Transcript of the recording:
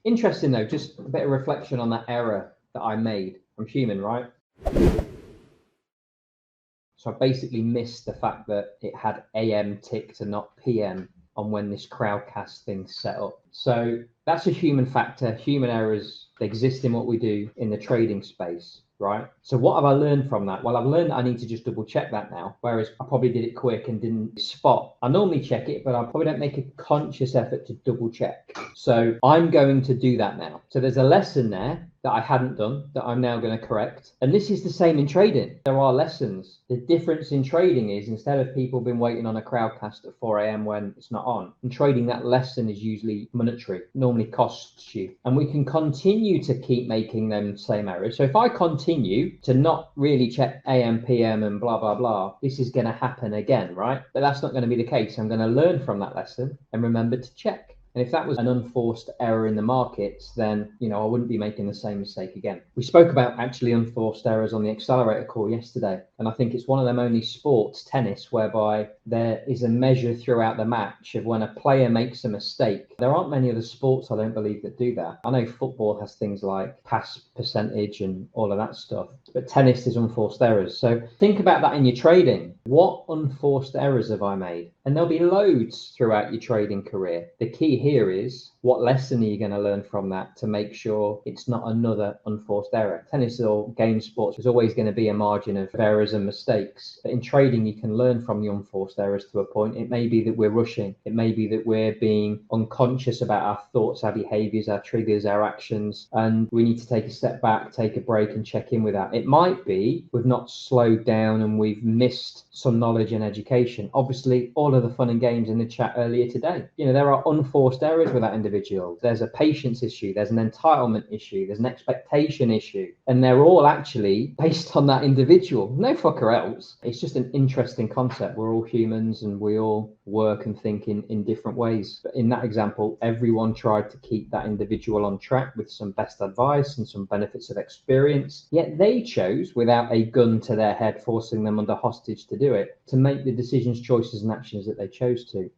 Interesting though, just a bit of reflection on that error that I made. I'm human, right? So I basically missed the fact that it had AM ticked and not PM on when this crowdcast thing's set up. So that's a human factor. Human errors, they exist in what we do in the trading space, right? So what have I learned from that? Well, I've learned that I need to just double check that now, whereas I probably did it quick and didn't spot. I normally check it, but I probably don't make a conscious effort to double check. So I'm going to do that now. So there's a lesson there that I hadn't done that I'm now going to correct. And this is the same in trading. There are lessons. The difference in trading is instead of people being waiting on a crowdcast at 4 a.m. when it's not on, in trading that lesson is usually monetary, normally costs you. And we can continue to keep making them same errors. So if I continue to not really check AM, PM and blah, blah, blah, this is going to happen again, right? But that's not going to be the case. I'm going to learn from that lesson and remember to check. And if that was an unforced error in the markets, then, I wouldn't be making the same mistake again. We spoke about actually unforced errors on the accelerator call yesterday. And I think it's one of them only sports, tennis, whereby there is a measure throughout the match of when a player makes a mistake. There aren't many other sports, I don't believe, that do that. I know football has things like pass percentage and all of that stuff, but tennis is unforced errors. So think about that in your trading. What unforced errors have I made? And there'll be loads throughout your trading career. The key here is what lesson are you going to learn from that to make sure it's not another unforced error. Tennis or game sports, there's always going to be a margin of errors and mistakes. But in trading, you can learn from the unforced errors to a point. It may be that we're rushing. It may be that we're being unconscious about our thoughts, our behaviors, our triggers, our actions. And we need to take a step back, take a break and check in with that. It might be we've not slowed down and we've missed some knowledge and education. Obviously, all of the fun and games in the chat earlier today. There are unforced errors with that individual. There's a patience issue. There's an entitlement issue. There's an expectation issue. And they're all actually based on that individual. No fucker else. It's just an interesting concept. We're all humans and we all work and think in different ways. But in that example, everyone tried to keep that individual on track with some best advice and some benefits of experience. Yet they chose, without a gun to their head, forcing them under hostage to do it, to make the decisions, choices and actions that they chose to.